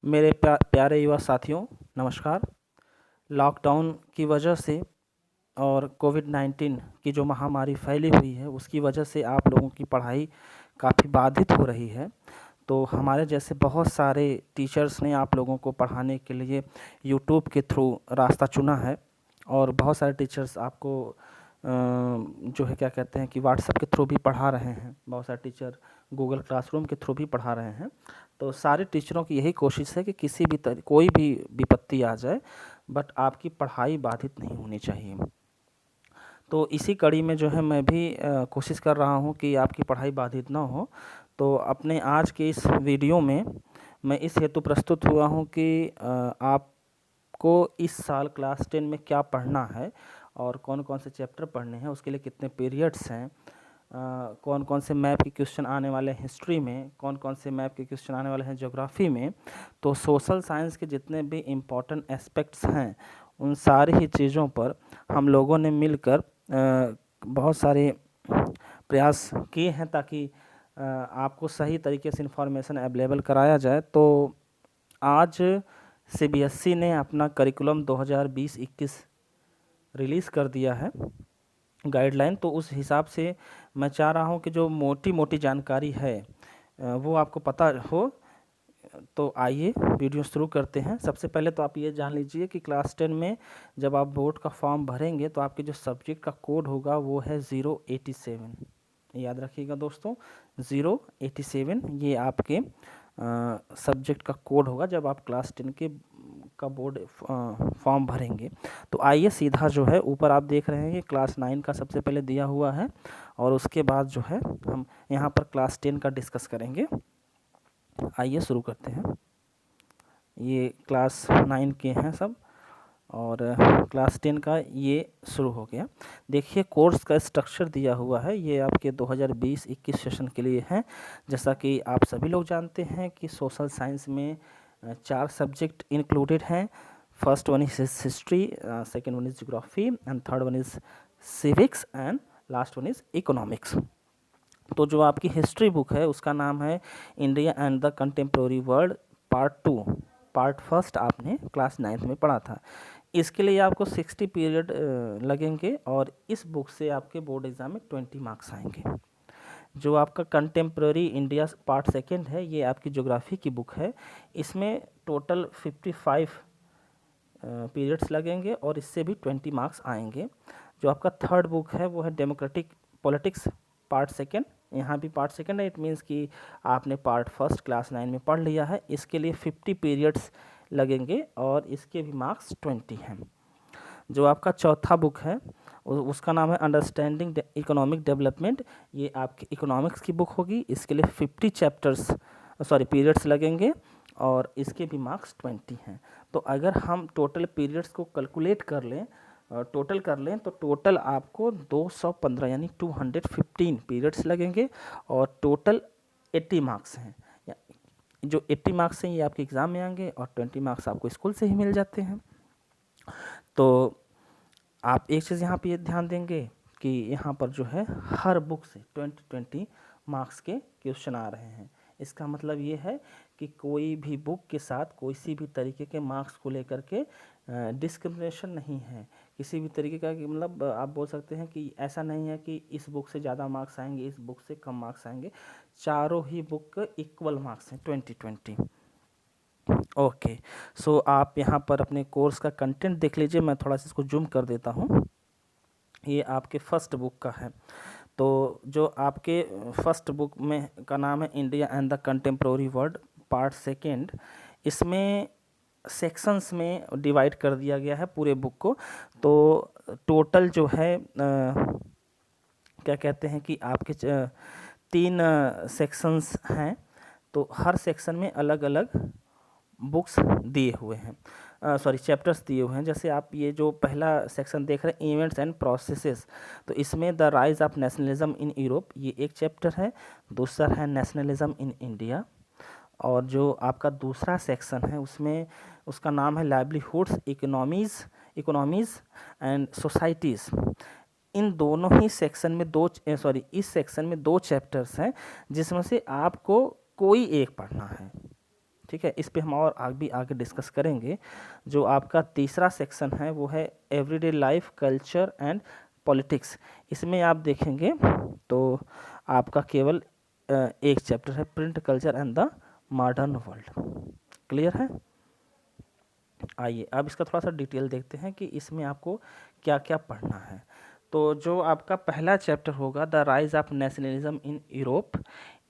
मेरे प्यारे युवा साथियों, नमस्कार। लॉकडाउन की वजह से और कोविड-19 की जो महामारी फैली हुई है, उसकी वजह से आप लोगों की पढ़ाई काफ़ी बाधित हो रही है। तो हमारे जैसे बहुत सारे टीचर्स ने आप लोगों को पढ़ाने के लिए यूट्यूब के थ्रू रास्ता चुना है और बहुत सारे टीचर्स आपको जो है क्या कहते हैं कि व्हाट्सएप के थ्रू भी पढ़ा रहे हैं। बहुत सारे टीचर गूगल क्लासरूम के थ्रू भी पढ़ा रहे हैं। तो सारे टीचरों की यही कोशिश है कि किसी भी कोई भी विपत्ति आ जाए, बट आपकी पढ़ाई बाधित नहीं होनी चाहिए। तो इसी कड़ी में जो है मैं भी कोशिश कर रहा हूँ कि आपकी पढ़ाई बाधित ना हो। तो अपने आज के इस वीडियो में मैं इस हेतु प्रस्तुत हुआ हूँ कि आपको इस साल क्लास 10 में क्या पढ़ना है और कौन कौन से चैप्टर पढ़ने हैं, उसके लिए कितने पीरियड्स हैं, कौन कौन से मैप के क्वेश्चन आने वाले हैं हिस्ट्री में, कौन कौन से मैप के क्वेश्चन आने वाले हैं ज्योग्राफी में। तो सोशल साइंस के जितने भी इम्पोर्टेंट एस्पेक्ट्स हैं, उन सारी ही चीज़ों पर हम लोगों ने मिलकर बहुत सारे प्रयास किए हैं ताकि आपको सही तरीके से इन्फॉर्मेशन अवेलेबल कराया जाए। तो आज सीबीएसई ने अपना करिकुलम 2020-21 रिलीज़ कर दिया है, गाइडलाइन। तो उस हिसाब से मैं चाह रहा हूँ कि जो मोटी मोटी जानकारी है वो आपको पता हो। तो आइए वीडियो शुरू करते हैं। सबसे पहले तो आप ये जान लीजिए कि क्लास 10 में जब आप बोर्ड का फॉर्म भरेंगे तो आपके जो सब्जेक्ट का कोड होगा वो है 087। याद रखिएगा दोस्तों, 087 ये आपके सब्जेक्ट का कोड होगा जब आप क्लास 10 के का बोर्ड फॉर्म भरेंगे। तो आइए सीधा जो है ऊपर आप देख रहे हैं कि क्लास 9 का सबसे पहले दिया हुआ है और उसके बाद जो है हम यहाँ पर क्लास 10 का डिस्कस करेंगे। आइए शुरू करते हैं। ये क्लास 9 के हैं सब और क्लास 10 का ये शुरू हो गया। देखिए कोर्स का स्ट्रक्चर दिया हुआ है, ये आपके 2020-21 सेशन के लिए है। जैसा कि आप सभी लोग जानते हैं कि सोशल साइंस में 4 सब्जेक्ट इंक्लूडेड हैं। First one is history, second one is geography and third one is civics and last one is economics. तो जो आपकी हिस्ट्री बुक है उसका नाम है India and the contemporary world part 2। Part first आपने क्लास 9th में पढ़ा था। इसके लिए आपको 60 पीरियड लगेंगे और इस बुक से आपके बोर्ड एग्ज़ाम में 20 मार्क्स आएंगे। जो आपका कंटेम्प्रेरी इंडिया पार्ट सेकेंड है, ये आपकी ज्योग्राफी की बुक है। इसमें टोटल 55 पीरियड्स लगेंगे और इससे भी 20 मार्क्स आएंगे। जो आपका थर्ड बुक है वो है डेमोक्रेटिक पॉलिटिक्स पार्ट सेकेंड। यहाँ भी पार्ट सेकेंड है, इट मीन्स कि आपने पार्ट फर्स्ट क्लास 9 में पढ़ लिया है। इसके लिए 50 पीरियड्स लगेंगे और इसके भी मार्क्स 20 हैं। जो आपका चौथा बुक है उसका नाम है अंडरस्टैंडिंग इकोनॉमिक डेवलपमेंट। ये आपकी इकोनॉमिक्स की बुक होगी। इसके लिए 50 चैप्टर्स पीरियड्स लगेंगे और इसके भी मार्क्स 20 हैं। तो अगर हम टोटल पीरियड्स को कैलकुलेट कर लें, टोटल कर लें, तो टोटल आपको 215 यानी 215 पीरियड्स लगेंगे और टोटल 80 मार्क्स हैं। जो 80 मार्क्स हैं ये आपके एग्ज़ाम में आएंगे और 20 मार्क्स आपको स्कूल से ही मिल जाते हैं। तो आप एक चीज़ यहाँ पे ये ध्यान देंगे कि यहाँ पर जो है हर बुक से 20-20 मार्क्स के क्वेश्चन आ रहे हैं। इसका मतलब ये है कि कोई भी बुक के साथ किसी भी तरीके के मार्क्स को लेकर के डिस्क्रिमिनेशन नहीं है। किसी भी तरीके का कि मतलब आप बोल सकते हैं कि ऐसा नहीं है कि इस बुक से ज़्यादा मार्क्स आएंगे, इस बुक से कम मार्क्स आएंगे। चारों ही बुक इक्वल मार्क्स हैं 20-20। ओके, सो आप यहाँ पर अपने कोर्स का कंटेंट देख लीजिए। मैं थोड़ा सा इसको जूम कर देता हूँ। ये आपके फर्स्ट बुक का है। तो जो आपके फर्स्ट बुक में का नाम है India and the contemporary world part second, इसमें सेक्शंस में डिवाइड कर दिया गया है पूरे बुक को। तो टोटल जो है क्या कहते हैं कि आपके 3 सेक्शंस हैं। तो हर सेक्शन में अलग अलग बुक्स दिए हुए हैं, चैप्टर्स दिए हुए हैं। जैसे आप ये जो पहला सेक्शन देख रहे हैं इवेंट्स एंड प्रोसेसेस, तो इसमें the rise of nationalism in Europe ये एक चैप्टर है। दूसरा है नेशनलिज्म इन इंडिया। और जो आपका दूसरा सेक्शन है उसमें उसका नाम है लाइवलीहुड्स इकोनॉमीज़ एंड सोसाइटीज़। इन दोनों ही सेक्शन में इस सेक्शन में 2 चैप्टर्स हैं जिसमें से आपको कोई एक पढ़ना है। ठीक है, इस पे हम और आगे डिस्कस करेंगे। जो आपका तीसरा सेक्शन है वो है everyday life, culture and politics. इसमें आप देखेंगे तो आपका केवल एक चैप्टर है, print culture and the modern world. Clear है? आइए अब इसका थोड़ा सा डिटेल देखते हैं कि इसमें आपको क्या क्या पढ़ना है। तो जो आपका पहला चैप्टर होगा the rise of nationalism in Europe,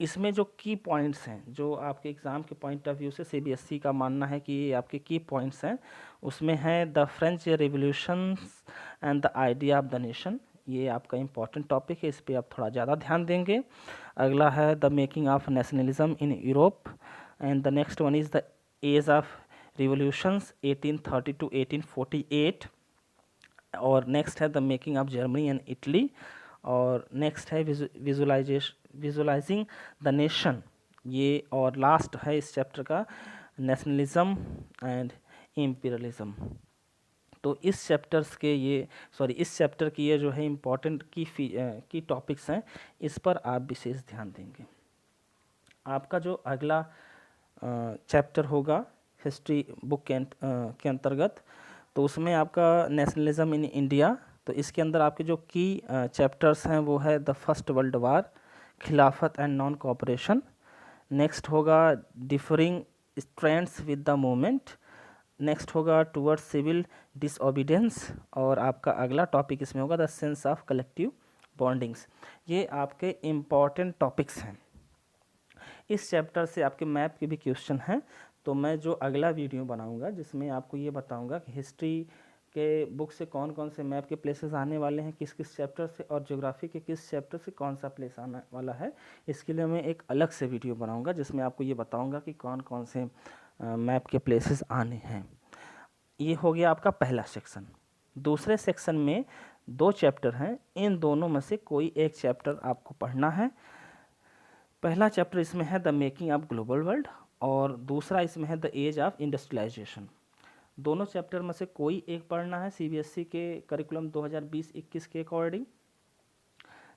इसमें जो की पॉइंट्स हैं, जो आपके एग्ज़ाम के पॉइंट ऑफ व्यू से सीबीएसई का मानना है कि ये आपके की पॉइंट्स हैं, उसमें है the French revolutions and the idea of the nation. ये आपका इंपॉर्टेंट टॉपिक है, इस पर आप थोड़ा ज़्यादा ध्यान देंगे। अगला है the making of nationalism in Europe, and the next one is the age of revolutions 1830 to 1848, और नेक्स्ट है the making of Germany and Italy, और नेक्स्ट है विजुलाइजिंग द नेशन। ये और लास्ट है इस चैप्टर का नेशनलिज्म एंड इम्पीरियलिज्म। तो इस चैप्टर्स के ये इस चैप्टर की ये जो है इम्पोर्टेंट की टॉपिक्स हैं, इस पर आप विशेष ध्यान देंगे। आपका जो अगला चैप्टर होगा हिस्ट्री बुक के अंतर्गत, तो उसमें आपका नेशनलिज्म इन इंडिया, तो इसके अंदर आपके जो की चैप्टर्स हैं वो है द फर्स्ट वर्ल्ड वार, खिलाफत एंड नॉन कोऑपरेशन। नेक्स्ट होगा differing strands with the moment. Next होगा टुवर्ड्स सिविल डिसओबीडियंस, और आपका अगला टॉपिक इसमें होगा the sense of collective bondings. ये आपके इम्पॉर्टेंट टॉपिक्स हैं। इस चैप्टर से आपके मैप के भी क्वेश्चन हैं, तो मैं जो अगला वीडियो बनाऊंगा जिसमें आपको ये बताऊंगा कि हिस्ट्री के बुक से कौन कौन से मैप के प्लेसेस आने वाले हैं, किस किस चैप्टर से, और ज्योग्राफी के किस चैप्टर से कौन सा प्लेस आने वाला है, इसके लिए मैं एक अलग से वीडियो बनाऊंगा जिसमें आपको ये बताऊंगा कि कौन कौन से मैप के प्लेसेस आने हैं। ये हो गया आपका पहला सेक्शन। दूसरे सेक्शन में 2 चैप्टर हैं, इन दोनों में से कोई एक चैप्टर आपको पढ़ना है। पहला चैप्टर इसमें है the making of global world, और दूसरा इसमें है द एज ऑफ इंडस्ट्रियलाइजेशन। दोनों चैप्टर में से कोई एक पढ़ना है सीबीएसई के करिकुलम 2020-21 के अकॉर्डिंग।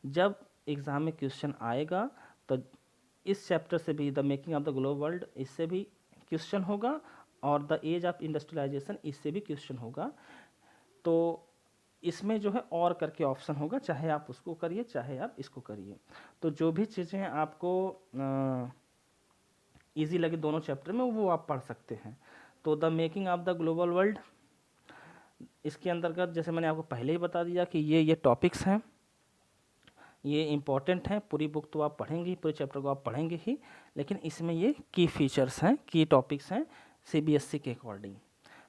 जब एग्ज़ाम में क्वेश्चन आएगा तो इस चैप्टर से भी the making of the global world, इससे भी क्वेश्चन होगा, और द एज ऑफ इंडस्ट्रियलाइजेशन, इससे भी क्वेश्चन होगा। तो इसमें जो है और करके ऑप्शन होगा, चाहे आप उसको करिए चाहे आप इसको करिए। तो जो भी चीज़ें आपको इजी लगे दोनों चैप्टर में वो आप पढ़ सकते हैं। तो the making of the global world, इसके अंतर्गत जैसे मैंने आपको पहले ही बता दिया कि ये टॉपिक्स हैं, ये इम्पॉर्टेंट हैं। पूरी बुक तो आप पढ़ेंगे ही, पूरे चैप्टर को आप पढ़ेंगे ही, लेकिन इसमें ये की फीचर्स हैं, की टॉपिक्स हैं सीबीएसई के अकॉर्डिंग।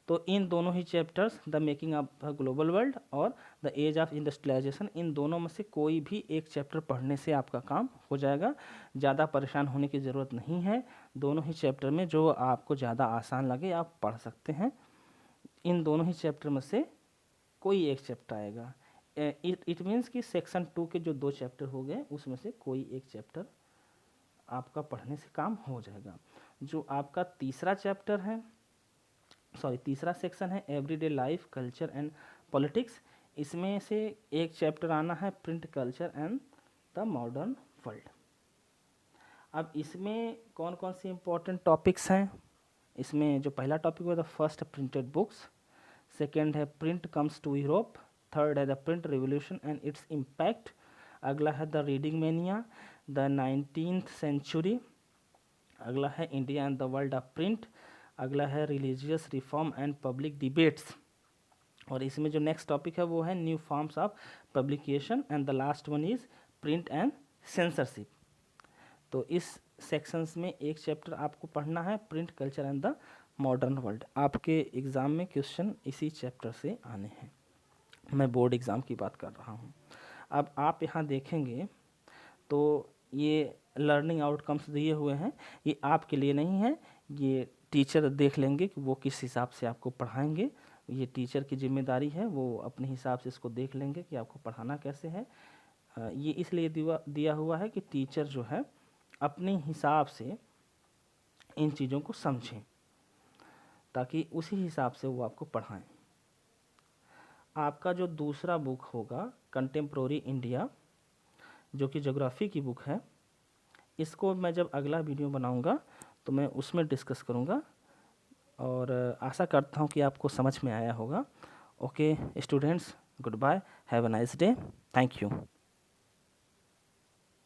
तो इन दोनों ही chapters the making of the global world और द एज ऑफ इंडस्ट्रियलाइजेशन, इन दोनों में से कोई भी एक चैप्टर पढ़ने से आपका काम हो जाएगा। ज़्यादा परेशान होने की ज़रूरत नहीं है। दोनों ही चैप्टर में जो आपको ज़्यादा आसान लगे आप पढ़ सकते हैं। इन दोनों ही चैप्टर में से कोई एक चैप्टर आएगा। इट मीन्स कि सेक्शन 2 के जो 2 चैप्टर हो गए उसमें से कोई एक चैप्टर आपका पढ़ने से काम हो जाएगा। जो आपका तीसरा चैप्टर है, तीसरा सेक्शन है everyday life, culture and politics, इसमें से एक चैप्टर आना है print culture and the modern world. अब इसमें कौन कौन सी इंपॉर्टेंट टॉपिक्स हैं? इसमें जो पहला टॉपिक है the first printed books, second है print comes to Europe, third है the print revolution and its impact, अगला है the reading mania, the 19th century, अगला है India and the world of print, अगला है religious reform and public debates, और इसमें जो नेक्स्ट टॉपिक है वो है new forms of publication, and the last one is print and censorship. तो इस सेक्शंस में एक चैप्टर आपको पढ़ना है print culture and the modern world. आपके एग्ज़ाम में क्वेश्चन इसी चैप्टर से आने हैं, मैं बोर्ड एग्ज़ाम की बात कर रहा हूँ। अब आप यहाँ देखेंगे तो ये लर्निंग आउटकम्स दिए हुए हैं, ये आपके लिए नहीं है, ये टीचर देख लेंगे कि वो किस हिसाब से आपको पढ़ाएंगे। ये टीचर की जिम्मेदारी है, वो अपने हिसाब से इसको देख लेंगे कि आपको पढ़ाना कैसे है। ये इसलिए दिया हुआ है कि टीचर जो है अपने हिसाब से इन चीज़ों को समझें, ताकि उसी हिसाब से वो आपको पढ़ाएं। आपका जो दूसरा बुक होगा कंटेम्प्रोरी इंडिया, जो कि ज्योग्राफी की बुक है, इसको मैं जब अगला वीडियो बनाऊंगा तो मैं उसमें डिस्कस करूँगा, और आशा करता हूँ कि आपको समझ में आया होगा। Okay students, goodbye, have a nice day, thank you.